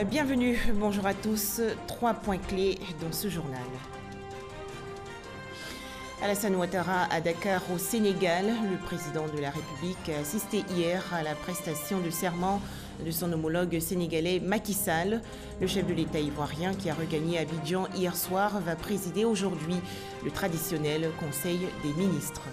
Bienvenue, bonjour à tous. 3 points clés dans ce journal. Alassane Ouattara à Dakar au Sénégal. Le président de la République a assisté hier à la prestation de serment de son homologue sénégalais Macky Sall. Le chef de l'État ivoirien qui a regagné Abidjan hier soir va présider aujourd'hui le traditionnel Conseil des ministres.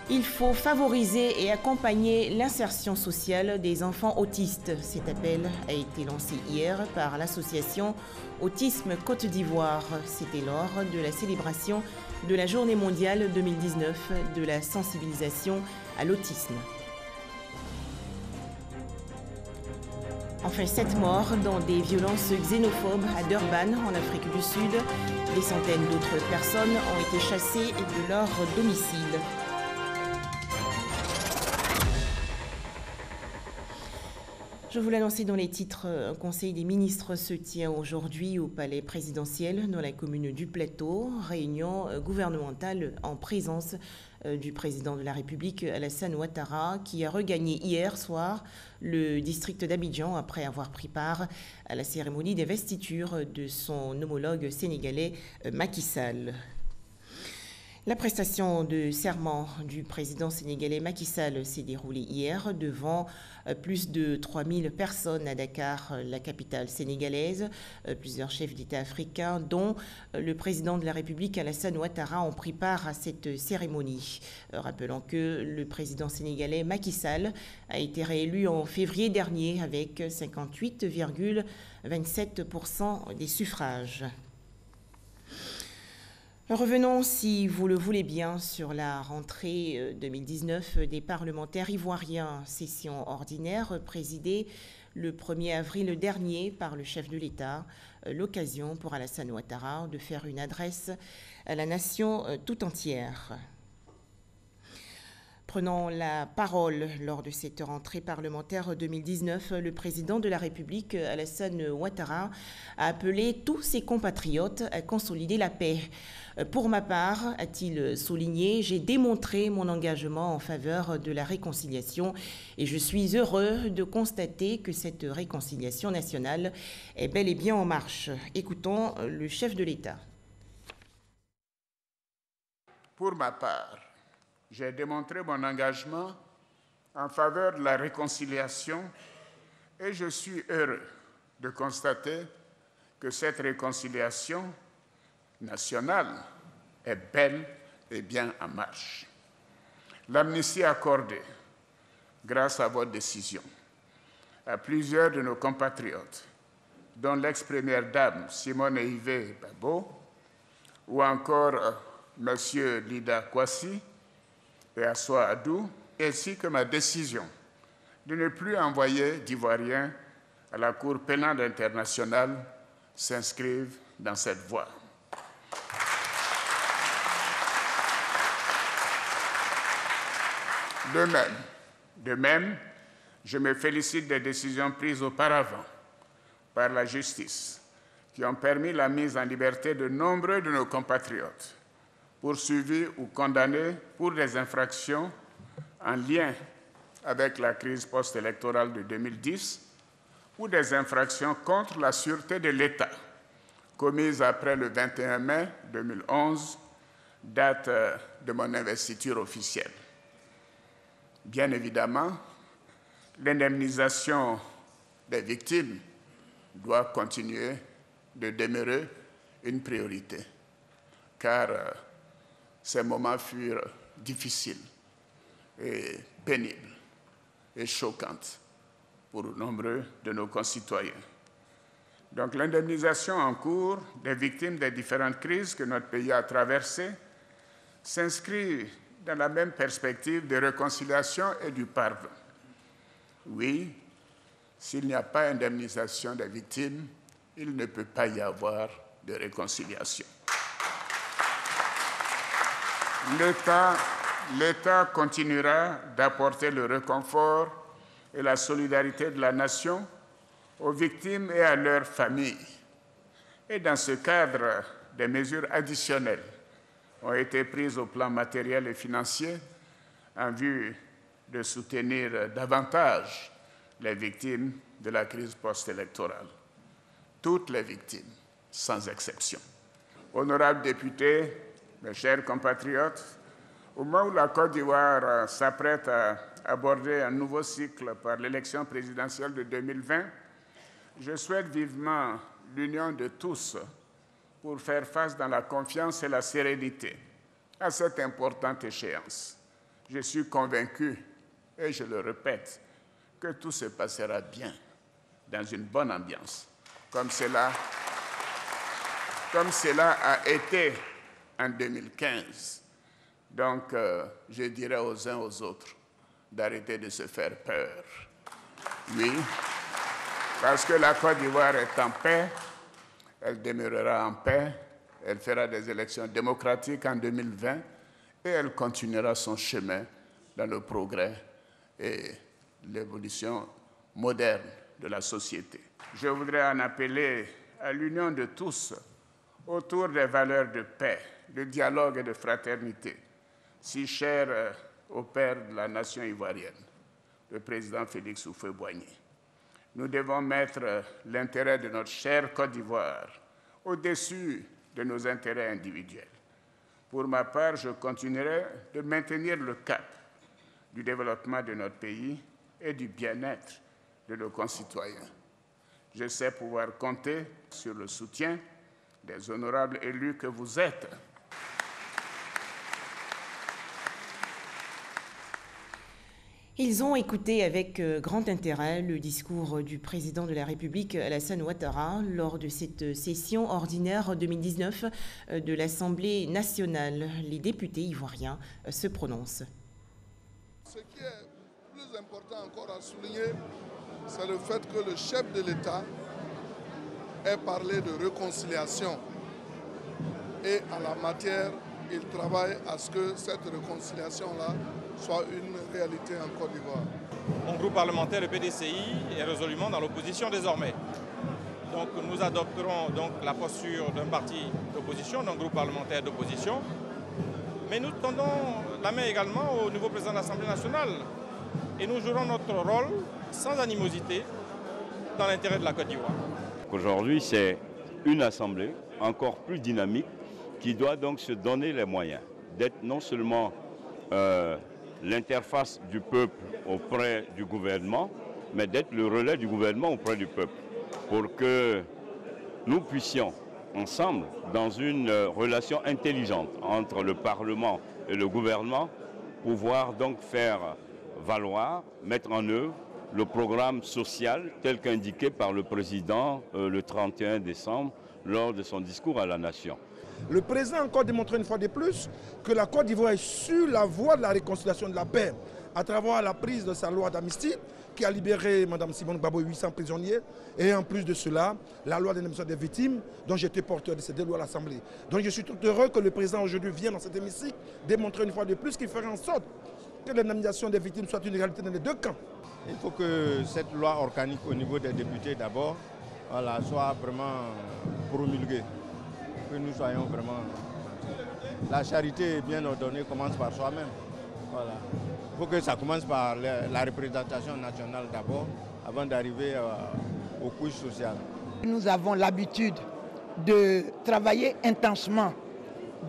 Il faut favoriser et accompagner l'insertion sociale des enfants autistes. Cet appel a été lancé hier par l'association Autisme Côte d'Ivoire. C'était lors de la célébration de la Journée mondiale 2019 de la sensibilisation à l'autisme. Enfin, 7 morts dans des violences xénophobes à Durban, en Afrique du Sud. Des centaines d'autres personnes ont été chassées de leur domicile. Je vous l'annonçais dans les titres, un conseil des ministres se tient aujourd'hui au palais présidentiel dans la commune du Plateau. Réunion gouvernementale en présence du président de la République, Alassane Ouattara, qui a regagné hier soir le district d'Abidjan après avoir pris part à la cérémonie d'investiture de son homologue sénégalais Macky Sall. La prestation de serment du président sénégalais Macky Sall s'est déroulée hier devant plus de 3000 personnes à Dakar, la capitale sénégalaise. Plusieurs chefs d'État africains, dont le président de la République Alassane Ouattara, ont pris part à cette cérémonie. Rappelons que le président sénégalais Macky Sall a été réélu en février dernier avec 58,27% des suffrages. Revenons, si vous le voulez bien, sur la rentrée 2019 des parlementaires ivoiriens. Session ordinaire présidée le 1er avril dernier par le chef de l'État. L'occasion pour Alassane Ouattara de faire une adresse à la nation tout entière. Prenant la parole lors de cette rentrée parlementaire 2019, le président de la République, Alassane Ouattara, a appelé tous ses compatriotes à consolider la paix. Pour ma part, a-t-il souligné, j'ai démontré mon engagement en faveur de la réconciliation et je suis heureux de constater que cette réconciliation nationale est bel et bien en marche. Écoutons le chef de l'État. Pour ma part, j'ai démontré mon engagement en faveur de la réconciliation et je suis heureux de constater que cette réconciliation nationale est belle et bien en marche. L'amnistie accordée, grâce à votre décision, à plusieurs de nos compatriotes, dont l'ex-première dame Simone Yves Babo, ou encore M. Lida Kwasi, et Assoa Adou, ainsi que ma décision de ne plus envoyer d'Ivoiriens à la Cour pénale internationale s'inscrivent dans cette voie. De même, je me félicite des décisions prises auparavant par la justice qui ont permis la mise en liberté de nombreux de nos compatriotes poursuivis ou condamnés pour des infractions en lien avec la crise post-électorale de 2010 ou des infractions contre la sûreté de l'État commises après le 21 mai 2011, date de mon investiture officielle. Bien évidemment, l'indemnisation des victimes doit continuer de demeurer une priorité, car ces moments furent difficiles et pénibles et choquants pour nombreux de nos concitoyens. Donc l'indemnisation en cours des victimes des différentes crises que notre pays a traversées s'inscrit dans la même perspective de réconciliation et du pardon. Oui, s'il n'y a pas indemnisation des victimes, il ne peut pas y avoir de réconciliation. L'État continuera d'apporter le réconfort et la solidarité de la nation aux victimes et à leurs familles. Et dans ce cadre, des mesures additionnelles ont été prises au plan matériel et financier en vue de soutenir davantage les victimes de la crise post-électorale. Toutes les victimes, sans exception. Honorables députés, mes chers compatriotes, au moment où la Côte d'Ivoire s'apprête à aborder un nouveau cycle par l'élection présidentielle de 2020, je souhaite vivement l'union de tous pour faire face dans la confiance et la sérénité à cette importante échéance. Je suis convaincu, et je le répète, que tout se passera bien, dans une bonne ambiance, comme cela a été en 2015. Donc, je dirais aux uns aux autres d'arrêter de se faire peur. Oui, parce que la Côte d'Ivoire est en paix, elle demeurera en paix, elle fera des élections démocratiques en 2020 et elle continuera son chemin dans le progrès et l'évolution moderne de la société. Je voudrais en appeler à l'union de tous autour des valeurs de paix, de dialogue et de fraternité, si chères au père de la nation ivoirienne, le président Félix Houphouët-Boigny. Nous devons mettre l'intérêt de notre chère Côte d'Ivoire au-dessus de nos intérêts individuels. Pour ma part, je continuerai de maintenir le cap du développement de notre pays et du bien-être de nos concitoyens. Je sais pouvoir compter sur le soutien des honorables élus que vous êtes. Ils ont écouté avec grand intérêt le discours du président de la République, Alassane Ouattara, lors de cette session ordinaire 2019 de l'Assemblée nationale. Les députés ivoiriens se prononcent. Ce qui est plus important encore à souligner, c'est le fait que le chef de l'État ait parlé de réconciliation. Et en la matière, il travaille à ce que cette réconciliation-là soit une réalité en Côte d'Ivoire. Mon groupe parlementaire, le PDCI, est résolument dans l'opposition désormais. Donc nous adopterons donc la posture d'un parti d'opposition, d'un groupe parlementaire d'opposition. Mais nous tendons la main également au nouveau président de l'Assemblée nationale. Et nous jouerons notre rôle sans animosité dans l'intérêt de la Côte d'Ivoire. Aujourd'hui, c'est une assemblée encore plus dynamique qui doit donc se donner les moyens d'être non seulement l'interface du peuple auprès du gouvernement, mais d'être le relais du gouvernement auprès du peuple, pour que nous puissions ensemble, dans une relation intelligente entre le Parlement et le gouvernement, pouvoir donc faire valoir, mettre en œuvre le programme social tel qu'indiqué par le président le 31 décembre lors de son discours à la nation. Le président a encore démontré une fois de plus que la Côte d'Ivoire est sur la voie de la réconciliation de la paix à travers la prise de sa loi d'amnistie qui a libéré Mme Simone Gbagbo 800 prisonniers et en plus de cela, la loi d'indemnisation des victimes dont j'étais porteur de ces deux lois à l'Assemblée. Donc je suis tout heureux que le président aujourd'hui vienne dans cet hémicycle démontrer une fois de plus qu'il ferait en sorte que l'indemnisation des victimes soit une réalité dans les deux camps. Il faut que cette loi organique au niveau des députés d'abord soit vraiment promulguée. Que nous soyons vraiment... La charité bien ordonnée commence par soi-même. Voilà. Il faut que ça commence par la représentation nationale d'abord, avant d'arriver aux couches sociales. Nous avons l'habitude de travailler intensément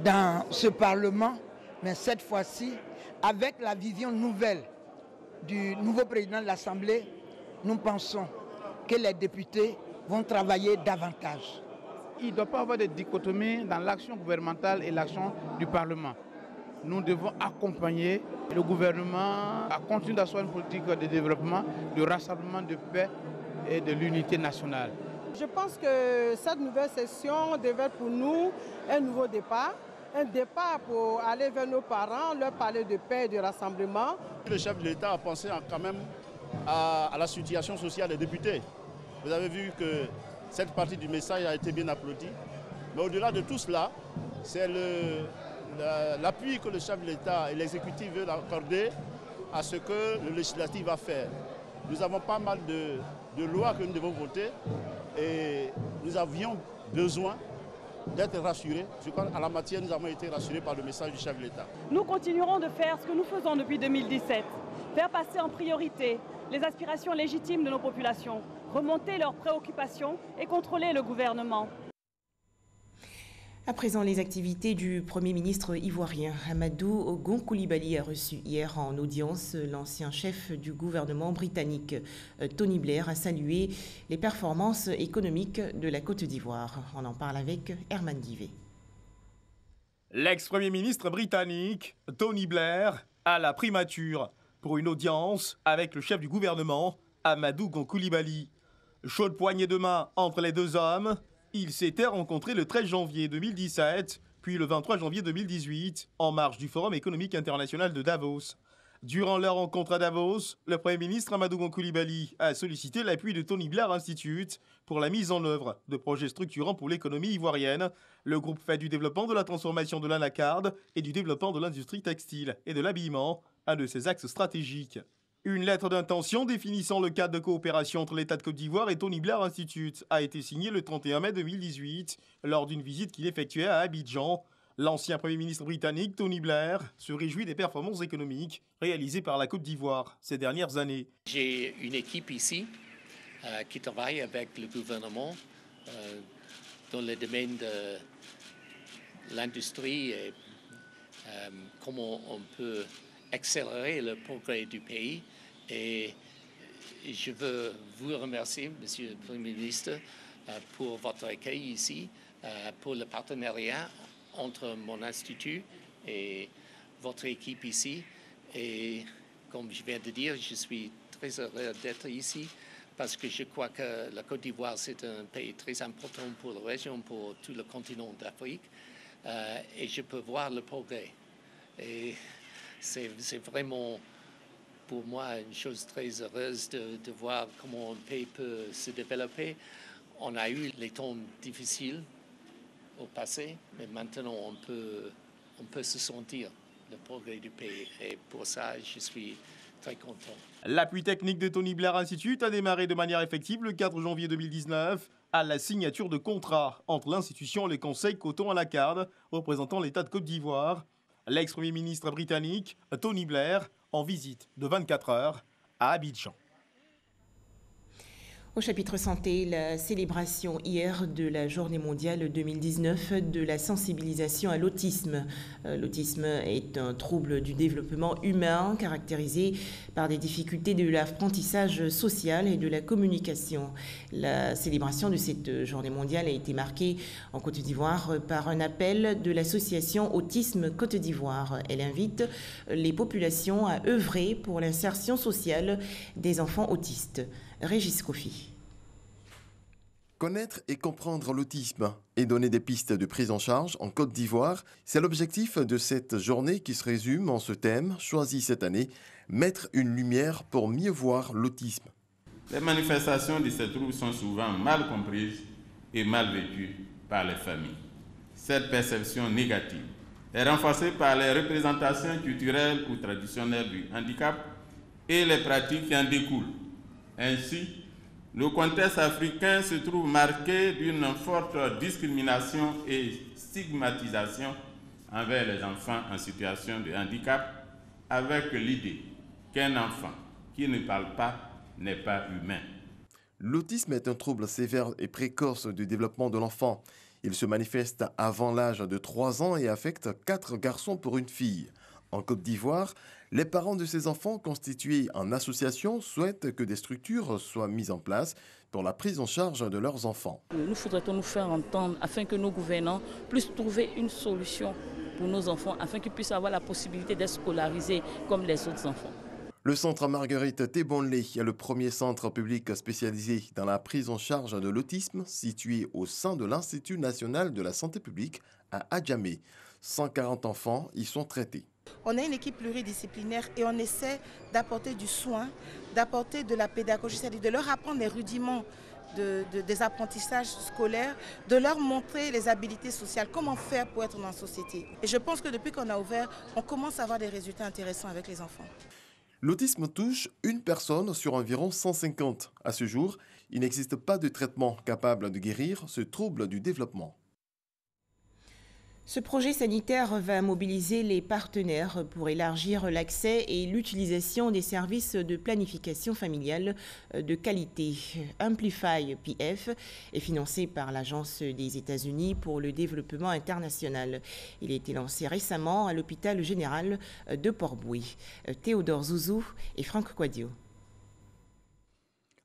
dans ce Parlement, mais cette fois-ci, avec la vision nouvelle du nouveau président de l'Assemblée, nous pensons que les députés vont travailler davantage. Il ne doit pas y avoir de dichotomie dans l'action gouvernementale et l'action du Parlement. Nous devons accompagner le gouvernement à continuer d'asseoir une politique de développement, de rassemblement, de paix et de l'unité nationale. Je pense que cette nouvelle session devait être pour nous un nouveau départ. Un départ pour aller vers nos parents, leur parler de paix et de rassemblement. Le chef de l'État a pensé quand même à la situation sociale des députés. Vous avez vu que cette partie du message a été bien applaudie. Mais au-delà de tout cela, c'est l'appui que le chef de l'État et l'exécutif veulent accorder à ce que le législatif va faire. Nous avons pas mal de lois que nous devons voter et nous avions besoin d'être rassurés. Je crois qu'en la matière, nous avons été rassurés par le message du chef de l'État. Nous continuerons de faire ce que nous faisons depuis 2017, faire passer en priorité les aspirations légitimes de nos populations, remonter leurs préoccupations et contrôler le gouvernement. À présent, les activités du Premier ministre ivoirien Amadou Gon Coulibaly a reçu hier en audience l'ancien chef du gouvernement britannique. Tony Blair a salué les performances économiques de la Côte d'Ivoire. On en parle avec Herman Guivet. L'ex-premier ministre britannique Tony Blair a la primature pour une audience avec le chef du gouvernement Amadou Gon Coulibaly. Chaude poignée de main entre les deux hommes. Ils s'étaient rencontrés le 13 janvier 2017, puis le 23 janvier 2018, en marge du Forum économique international de Davos. Durant leur rencontre à Davos, le Premier ministre Amadou Gon Coulibaly a sollicité l'appui de Tony Blair Institute pour la mise en œuvre de projets structurants pour l'économie ivoirienne. Le groupe fait du développement de la transformation de l'anacarde et du développement de l'industrie textile et de l'habillement un de ses axes stratégiques. Une lettre d'intention définissant le cadre de coopération entre l'État de Côte d'Ivoire et Tony Blair Institute a été signée le 31 mai 2018 lors d'une visite qu'il effectuait à Abidjan. L'ancien Premier ministre britannique Tony Blair se réjouit des performances économiques réalisées par la Côte d'Ivoire ces dernières années. J'ai une équipe ici qui travaille avec le gouvernement dans le domaine de l'industrie et comment on peut accélérer le progrès du pays. Et je veux vous remercier, Monsieur le Premier ministre, pour votre accueil ici, pour le partenariat entre mon institut et votre équipe ici. Et comme je viens de dire, je suis très heureux d'être ici parce que je crois que la Côte d'Ivoire, c'est un pays très important pour la région, pour tout le continent d'Afrique. Et je peux voir le progrès. Et c'est vraiment pour moi une chose très heureuse de voir comment un pays peut se développer. On a eu les temps difficiles au passé, mais maintenant on peut se sentir le progrès du pays. Et pour ça, je suis très content. L'appui technique de Tony Blair Institute a démarré de manière effective le 4 janvier 2019 à la signature de contrats entre l'institution et le Conseil Coton Anacarde représentant l'État de Côte d'Ivoire. L'ex-premier ministre britannique Tony Blair en visite de 24 heures à Abidjan. Au chapitre santé, la célébration hier de la journée mondiale 2019 de la sensibilisation à l'autisme. L'autisme est un trouble du développement humain caractérisé par des difficultés de l'apprentissage social et de la communication. La célébration de cette journée mondiale a été marquée en Côte d'Ivoire par un appel de l'association Autisme Côte d'Ivoire. Elle invite les populations à œuvrer pour l'insertion sociale des enfants autistes. Régis Kofi. Connaître et comprendre l'autisme et donner des pistes de prise en charge en Côte d'Ivoire, c'est l'objectif de cette journée qui se résume en ce thème choisi cette année, mettre une lumière pour mieux voir l'autisme. Les manifestations de ces troubles sont souvent mal comprises et mal vécues par les familles. Cette perception négative est renforcée par les représentations culturelles ou traditionnelles du handicap et les pratiques qui en découlent. Ainsi, le contexte africain se trouve marqué d'une forte discrimination et stigmatisation envers les enfants en situation de handicap, avec l'idée qu'un enfant qui ne parle pas n'est pas humain. L'autisme est un trouble sévère et précoce du développement de l'enfant. Il se manifeste avant l'âge de 3 ans et affecte 4 garçons pour une fille. En Côte d'Ivoire, les parents de ces enfants constitués en association souhaitent que des structures soient mises en place pour la prise en charge de leurs enfants. Nous faudrait nous faire entendre afin que nos gouvernants puissent trouver une solution pour nos enfants, afin qu'ils puissent avoir la possibilité d'être scolarisés comme les autres enfants. Le centre Marguerite Tebonlé est le premier centre public spécialisé dans la prise en charge de l'autisme situé au sein de l'Institut national de la santé publique à Adjamé. 140 enfants y sont traités. On a une équipe pluridisciplinaire et on essaie d'apporter du soin, d'apporter de la pédagogie, c'est-à-dire de leur apprendre les rudiments des apprentissages scolaires, de leur montrer les habiletés sociales, comment faire pour être dans la société. Et je pense que depuis qu'on a ouvert, on commence à avoir des résultats intéressants avec les enfants. L'autisme touche une personne sur environ 150. À ce jour, il n'existe pas de traitement capable de guérir ce trouble du développement. Ce projet sanitaire va mobiliser les partenaires pour élargir l'accès et l'utilisation des services de planification familiale de qualité. Amplify PF est financé par l'Agence des États-Unis pour le développement international. Il a été lancé récemment à l'hôpital général de Port-Bouilly. Théodore Zouzou et Franck Quadio.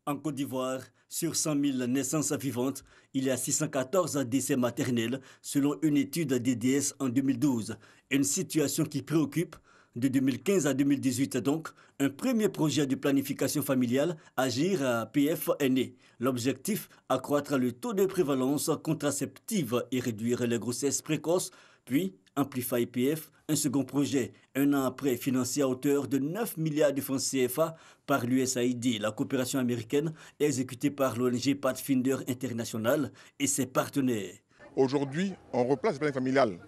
En Côte d'Ivoire, sur 100 000 naissances vivantes, il y a 614 décès maternels, selon une étude DDS en 2012. Une situation qui préoccupe. De 2015 à 2018 donc, un premier projet de planification familiale, Agir à PF, est né. L'objectif, accroître le taux de prévalence contraceptive et réduire les grossesses précoces, puis Amplify PF, un second projet, un an après, financé à hauteur de 9 milliards de francs CFA par l'USAID, la coopération américaine, exécutée par l'ONG Pathfinder International et ses partenaires. Aujourd'hui, on replace le planning familial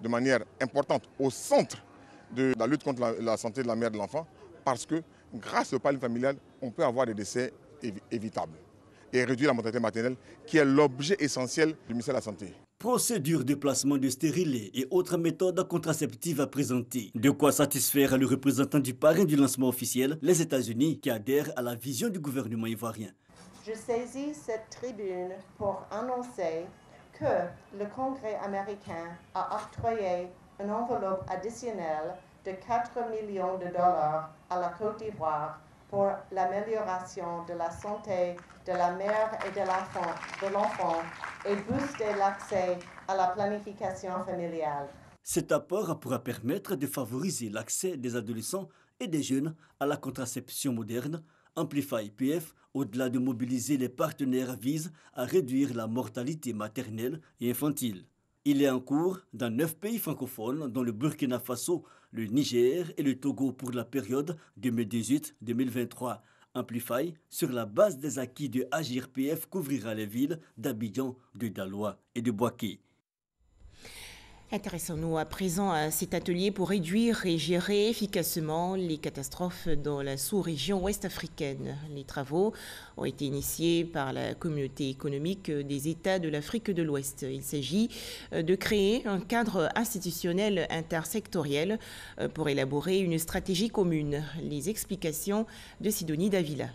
de manière importante au centre de la lutte contre la santé de la mère et de l'enfant, parce que grâce au planning familial, on peut avoir des décès évitables et réduire la mortalité maternelle, qui est l'objet essentiel du ministère de la Santé. Procédure de placement de stérilés et autres méthodes contraceptives à présenter. De quoi satisfaire le représentant du parrain du lancement officiel, les États-Unis, qui adhèrent à la vision du gouvernement ivoirien. Je saisis cette tribune pour annoncer que le Congrès américain a octroyé une enveloppe additionnelle de 4 millions de dollars à la Côte d'Ivoire pour l'amélioration de la santé de la mère et de l'enfant et booster l'accès à la planification familiale. Cet apport pourra permettre de favoriser l'accès des adolescents et des jeunes à la contraception moderne. Amplify PF, au-delà de mobiliser les partenaires, vise à réduire la mortalité maternelle et infantile. Il est en cours dans 9 pays francophones, dont le Burkina Faso, le Niger et le Togo pour la période 2018-2023. Amplify, sur la base des acquis de Agir PF, couvrira les villes d'Abidjan, de Daloa et de Boaké. Intéressons-nous à présent à cet atelier pour réduire et gérer efficacement les catastrophes dans la sous-région ouest-africaine. Les travaux ont été initiés par la communauté économique des États de l'Afrique de l'Ouest. Il s'agit de créer un cadre institutionnel intersectoriel pour élaborer une stratégie commune. Les explications de Sidonie Davila.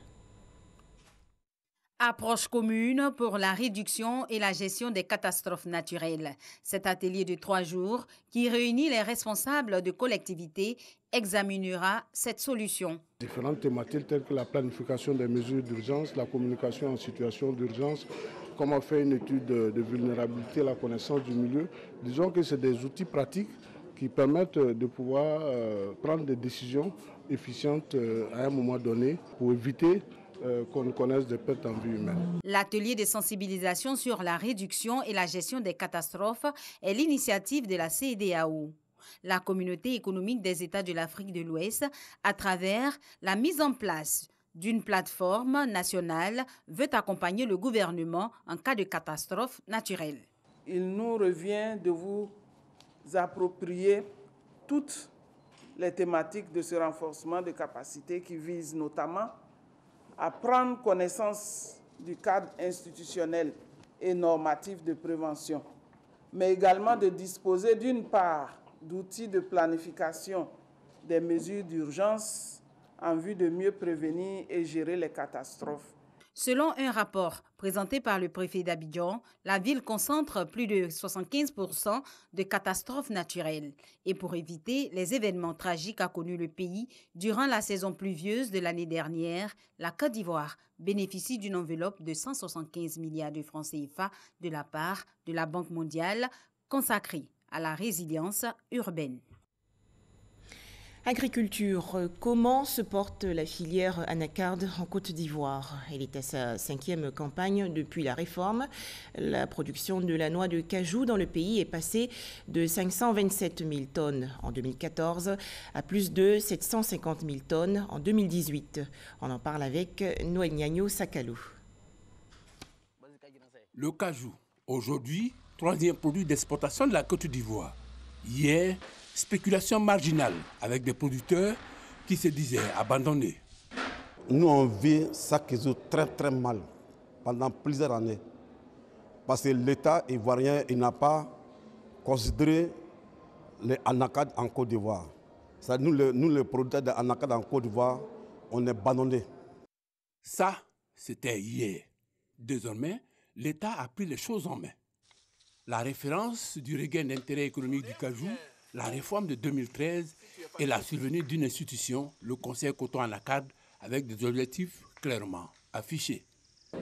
Approche commune pour la réduction et la gestion des catastrophes naturelles. Cet atelier de 3 jours, qui réunit les responsables de collectivités, examinera cette solution. Différentes thématiques telles que la planification des mesures d'urgence, la communication en situation d'urgence, comment faire une étude de vulnérabilité, la connaissance du milieu. Disons que c'est des outils pratiques qui permettent de pouvoir prendre des décisions efficientes à un moment donné pour éviter qu'on connaisse des pertes en vie humaine. L'atelier de sensibilisation sur la réduction et la gestion des catastrophes est l'initiative de la CEDEAO, la communauté économique des États de l'Afrique de l'Ouest, à travers la mise en place d'une plateforme nationale, veut accompagner le gouvernement en cas de catastrophe naturelle. Il nous revient de vous approprier toutes les thématiques de ce renforcement de capacités qui visent notamment à prendre connaissance du cadre institutionnel et normatif de prévention, mais également de disposer d'une part d'outils de planification des mesures d'urgence en vue de mieux prévenir et gérer les catastrophes. Selon un rapport présenté par le préfet d'Abidjan, la ville concentre plus de 75% de catastrophes naturelles. Et pour éviter les événements tragiques qu'a connus le pays durant la saison pluvieuse de l'année dernière, la Côte d'Ivoire bénéficie d'une enveloppe de 175 milliards de francs CFA de la part de la Banque mondiale consacrée à la résilience urbaine. Agriculture, comment se porte la filière anacarde en Côte d'Ivoire? Elle est à sa 5e campagne depuis la réforme. La production de la noix de cajou dans le pays est passée de 527 000 tonnes en 2014 à plus de 750 000 tonnes en 2018. On en parle avec Noël Niagno Sakalou. Le cajou, aujourd'hui, 3e produit d'exportation de la Côte d'Ivoire. Hier, spéculation marginale avec des producteurs qui se disaient abandonnés. Nous, on vit ça très mal pendant plusieurs années. Parce que l'État ivoirien, il n'a pas considérer les anacards en Côte d'Ivoire. Nous, les producteurs d'anacards en Côte d'Ivoire, on est abandonnés. Ça, c'était hier. Désormais, l'État a pris les choses en main. La référence du regain d'intérêt économique du cajou, la réforme de 2013 et la survenue d'une institution, le Conseil coton anacarde, avec des objectifs clairement affichés.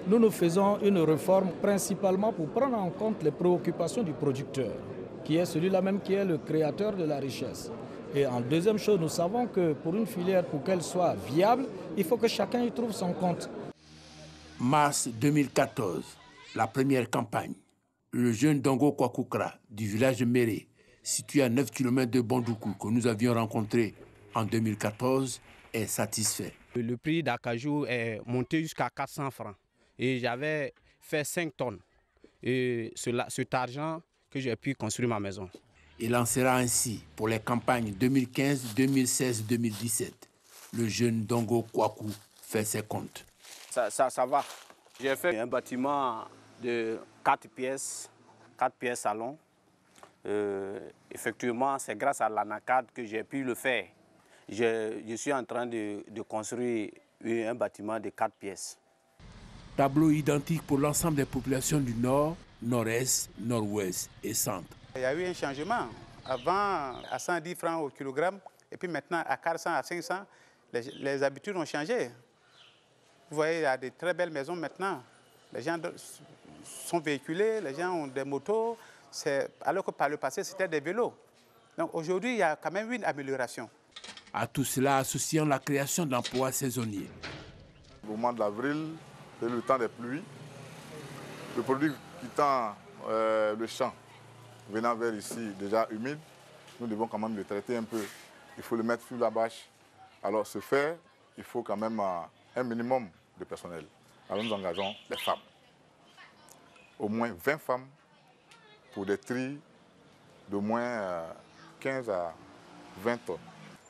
Nous faisons une réforme principalement pour prendre en compte les préoccupations du producteur, qui est celui-là même qui est le créateur de la richesse. Et en deuxième chose, nous savons que pour une filière, pour qu'elle soit viable, il faut que chacun y trouve son compte. Mars 2014, la première campagne. Le jeune Dongo Kwakukra du village de Méré, situé à 9 km de Bandoukou, que nous avions rencontré en 2014, est satisfait. Le prix d'acajou est monté jusqu'à 400 francs. Et j'avais fait 5 tonnes. Et cet argent que j'ai pu construire ma maison. Il lancera ainsi pour les campagnes 2015, 2016, 2017. Le jeune Dongo Kwaku fait ses comptes. Ça va. J'ai fait un bâtiment de 4 pièces salon. Effectivement, c'est grâce à l'anacarde que j'ai pu le faire. Je suis en train de construire un bâtiment de 4 pièces. Tableau identique pour l'ensemble des populations du Nord, Nord-Est, Nord-Ouest et Centre. Il y a eu un changement. Avant, à 110 francs au kilogramme, et puis maintenant à 400, à 500, les habitudes ont changé. Vous voyez, il y a de très belles maisons maintenant. Les gens sont véhiculés, les gens ont des motos, alors que par le passé, c'était des vélos. Donc aujourd'hui, il y a quand même une amélioration. À tout cela, associant la création d'emplois saisonniers. Au mois d'avril, c'est le temps des pluies. Le produit quittant le champ, venant vers ici, déjà humide, nous devons quand même le traiter un peu. Il faut le mettre sur la bâche. Alors, ce faire, il faut quand même un minimum de personnel. Alors, nous engageons les femmes. Au moins 20 femmes pour des tris d'au moins 15 à 20 tonnes.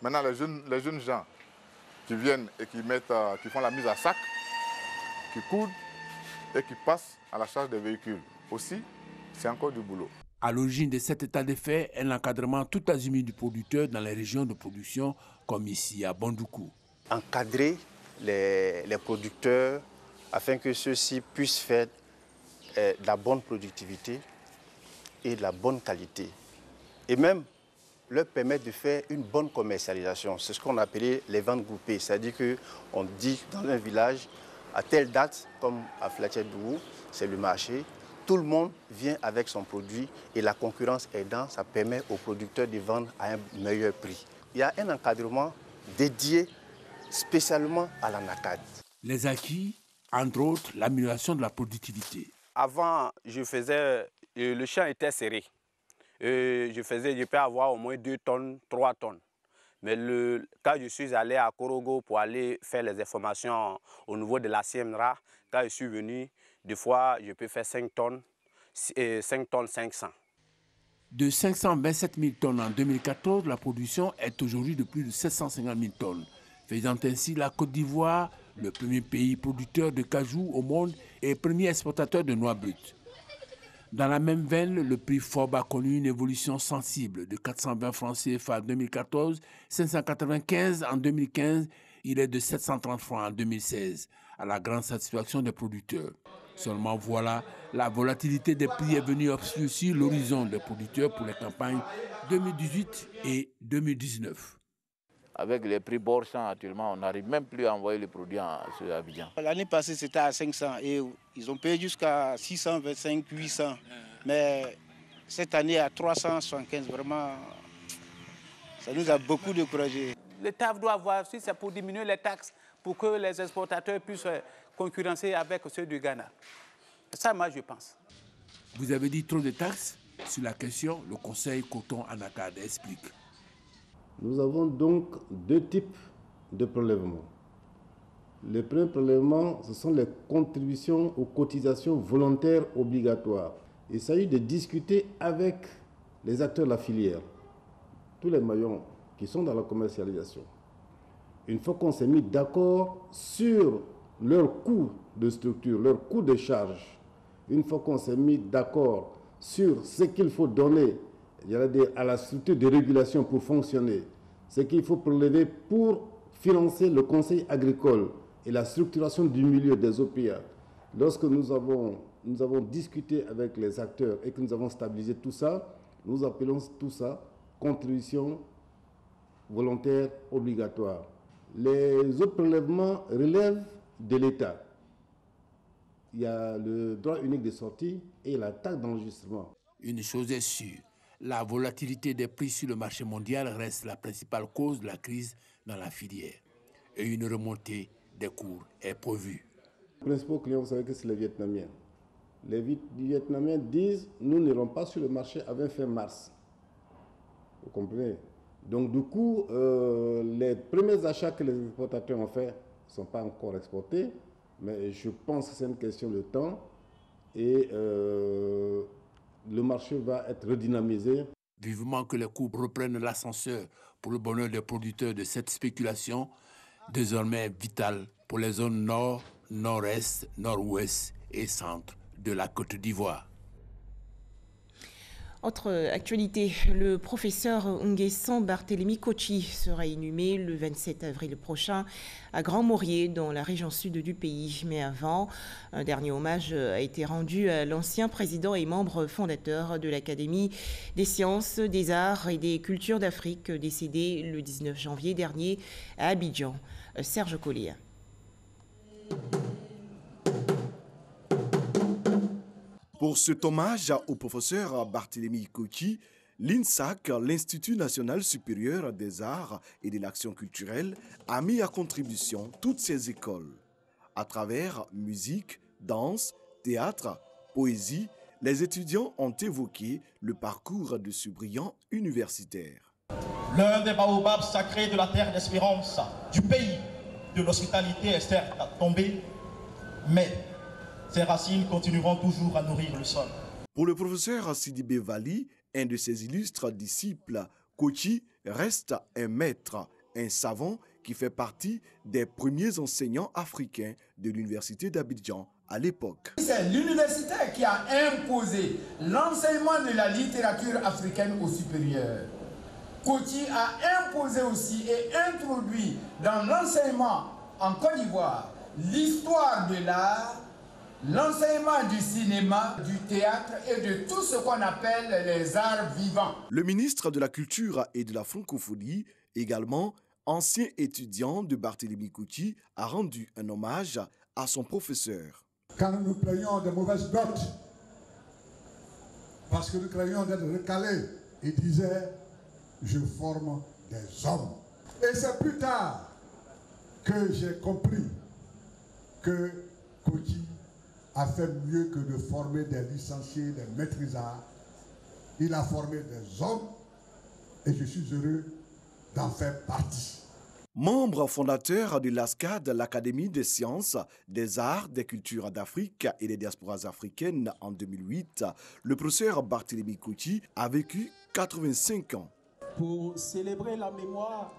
Maintenant, les jeunes gens qui viennent et qui font la mise à sac, qui coudent et qui passent à la charge des véhicules. Aussi, c'est encore du boulot. À l'origine de cet état de fait est l'encadrement tout azimut du producteur dans les régions de production, comme ici à Bandoukou. Encadrer les producteurs afin que ceux-ci puissent faire de la bonne productivité et de la bonne qualité. Et même leur permettre de faire une bonne commercialisation. C'est ce qu'on appelait les ventes groupées. C'est-à-dire qu'on dit dans un village, à telle date, comme à Fletcher-Dourou, c'est le marché, tout le monde vient avec son produit et la concurrence aidant, ça permet aux producteurs de vendre à un meilleur prix. Il y a un encadrement dédié spécialement à l'anacarde. Les acquis, entre autres, l'amélioration de la productivité. Avant, le champ était serré. Je peux avoir au moins 2 tonnes, 3 tonnes. Mais quand je suis allé à Korogo pour aller faire les informations au niveau de la CMRA, quand je suis venu, des fois, je peux faire 5 tonnes 500. De 527 000 tonnes en 2014, la production est aujourd'hui de plus de 750 000 tonnes, faisant ainsi la Côte d'Ivoire le premier pays producteur de cajou au monde et premier exportateur de noix brutes. Dans la même veine, le prix FOB a connu une évolution sensible de 420 francs CFA en 2014, 595 en 2015, il est de 730 francs en 2016, à la grande satisfaction des producteurs. Seulement voilà, la volatilité des prix est venue obscurcir l'horizon des producteurs pour les campagnes 2018 et 2019. Avec les prix borchants actuellement, on n'arrive même plus à envoyer les produits sur Abidjan. L'année passée, c'était à 500 et ils ont payé jusqu'à 625, 800. Mais cette année, à 375, vraiment, ça nous a beaucoup découragés. L'État doit avoir, si c'est pour diminuer les taxes, pour que les exportateurs puissent concurrencer avec ceux du Ghana. Ça, moi, je pense. Vous avez dit trop de taxes? Sur la question, le Conseil coton anacarde explique. Nous avons donc 2 types de prélèvements. Le premier prélèvement, ce sont les contributions aux cotisations volontaires obligatoires. Il s'agit de discuter avec les acteurs de la filière, tous les maillons qui sont dans la commercialisation. Une fois qu'on s'est mis d'accord sur leur coût de structure, leur coût de charge, une fois qu'on s'est mis d'accord sur ce qu'il faut donner il y a à la structure de régulation pour fonctionner, c'est qu'il faut prélever pour financer le conseil agricole et la structuration du milieu des OPA. Lorsque nous avons discuté avec les acteurs et que nous avons stabilisé tout ça, nous appelons tout ça contribution volontaire obligatoire. Les autres prélèvements relèvent de l'État. Il y a le droit unique de sortie et la taxe d'enregistrement. Une chose est sûre, la volatilité des prix sur le marché mondial reste la principale cause de la crise dans la filière. Et une remontée des cours est prévue. Les principaux clients, vous savez que c'est les Vietnamiens. Les Vietnamiens disent « nous n'irons pas sur le marché avant fin mars ». Vous comprenez? Donc du coup, les premiers achats que les exportateurs ont faits ne sont pas encore exportés, mais je pense que c'est une question de temps et le marché va être redynamisé. Vivement que les cours reprennent l'ascenseur pour le bonheur des producteurs de cette spéculation, désormais vitale pour les zones nord, nord-est, nord-ouest et centre de la Côte d'Ivoire. Autre actualité, le professeur Nguessan Barthélemy Kotchi sera inhumé le 27 avril prochain à Grand Maurier, dans la région sud du pays. Mais avant, un dernier hommage a été rendu à l'ancien président et membre fondateur de l'Académie des sciences, des arts et des cultures d'Afrique, décédé le 19 janvier dernier à Abidjan. Serge Collier. Pour cet hommage au professeur Barthélemy Kotchi, l'INSAC, l'Institut national supérieur des arts et de l'action culturelle, a mis à contribution toutes ces écoles. À travers musique, danse, théâtre, poésie, les étudiants ont évoqué le parcours de ce brillant universitaire. L'un des baobabs sacrés de la terre d'espérance, du pays de l'hospitalité est certes tombé, mais ces racines continueront toujours à nourrir le sol. Pour le professeur Sidibé Vali, un de ses illustres disciples, Kotchi reste un maître, un savant qui fait partie des premiers enseignants africains de l'université d'Abidjan à l'époque. C'est l'université qui a imposé l'enseignement de la littérature africaine au supérieur. Kotchi a imposé aussi et introduit dans l'enseignement en Côte d'Ivoire l'histoire de l'art, l'enseignement du cinéma, du théâtre et de tout ce qu'on appelle les arts vivants. Le ministre de la Culture et de la Francophonie, également ancien étudiant de Barthélemy Kotchi, a rendu un hommage à son professeur. Quand nous nous plaignons de mauvaises notes, parce que nous craignions d'être recalés, il disait « je forme des hommes ». Et c'est plus tard que j'ai compris que Kotchi a fait mieux que de former des licenciés, des maîtrisards. Il a formé des hommes et je suis heureux d'en faire partie. Membre fondateur de l'ASCAD, l'Académie des sciences, des arts, des cultures d'Afrique et des diasporas africaines en 2008, le professeur Barthélemy Kotchi a vécu 85 ans. Pour célébrer la mémoire,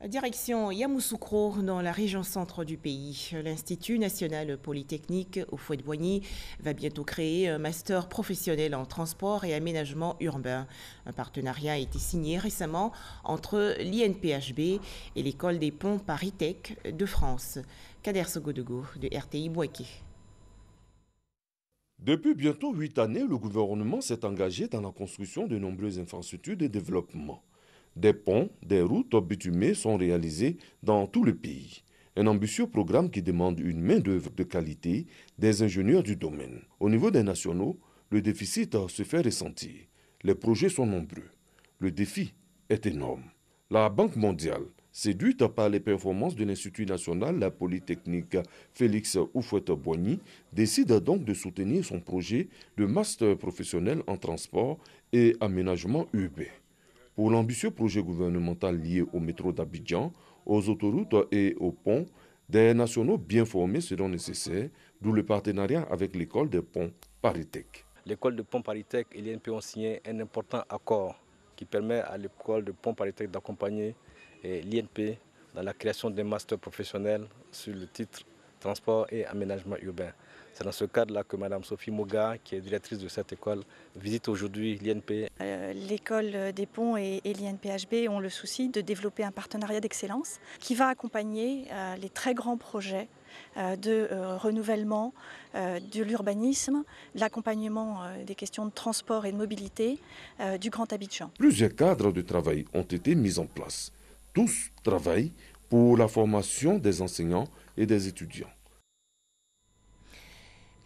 direction Yamoussoukro, dans la région centre du pays. L'Institut national polytechnique Houphouët-Boigny va bientôt créer un master professionnel en transport et aménagement urbain. Un partenariat a été signé récemment entre l'INPHB et l'école des ponts Paris-Tech de France. Kader Sogodego de RTI Bouaké. Depuis bientôt 8 années, le gouvernement s'est engagé dans la construction de nombreuses infrastructures de développement. Des ponts, des routes bitumées sont réalisés dans tout le pays. Un ambitieux programme qui demande une main-d'œuvre de qualité des ingénieurs du domaine. Au niveau des nationaux, le déficit se fait ressentir. Les projets sont nombreux. Le défi est énorme. La Banque mondiale, séduite par les performances de l'Institut national polytechnique Félix Houphouët-Boigny, décide donc de soutenir son projet de master professionnel en transport et aménagement urbain. Pour l'ambitieux projet gouvernemental lié au métro d'Abidjan, aux autoroutes et aux ponts, des nationaux bien formés seront nécessaires, d'où le partenariat avec l'école des ponts Paris-Tech. L'école de ponts Paris-Tech et l'INP ont signé un important accord qui permet à l'école de ponts Paris-Tech d'accompagner l'INP dans la création d'un master professionnel sur le titre transport et aménagement urbain. C'est dans ce cadre-là que Mme Sophie Moga, qui est directrice de cette école, visite aujourd'hui l'INP. L'école des ponts et l'INPHB ont le souci de développer un partenariat d'excellence qui va accompagner les très grands projets de renouvellement de l'urbanisme, l'accompagnement des questions de transport et de mobilité du Grand Abidjan. Plusieurs cadres de travail ont été mis en place. Tous travaillent pour la formation des enseignants et des étudiants.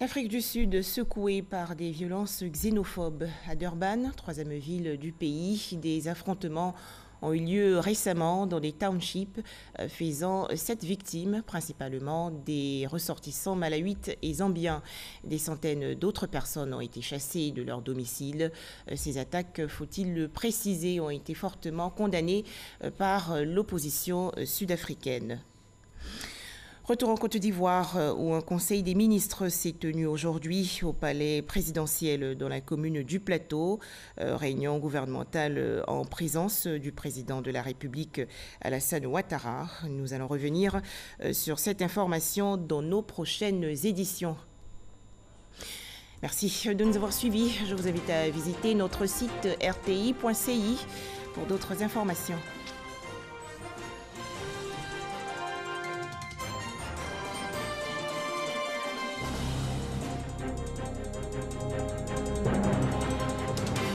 L'Afrique du Sud secouée par des violences xénophobes. À Durban, troisième ville du pays, des affrontements ont eu lieu récemment dans des townships faisant 7 victimes, principalement des ressortissants malawites et zambiens. Des centaines d'autres personnes ont été chassées de leur domicile. Ces attaques, faut-il le préciser, ont été fortement condamnées par l'opposition sud-africaine. Retour en Côte d'Ivoire où un conseil des ministres s'est tenu aujourd'hui au palais présidentiel dans la commune du Plateau. Réunion gouvernementale en présence du président de la République Alassane Ouattara. Nous allons revenir sur cette information dans nos prochaines éditions. Merci de nous avoir suivis. Je vous invite à visiter notre site rti.ci pour d'autres informations.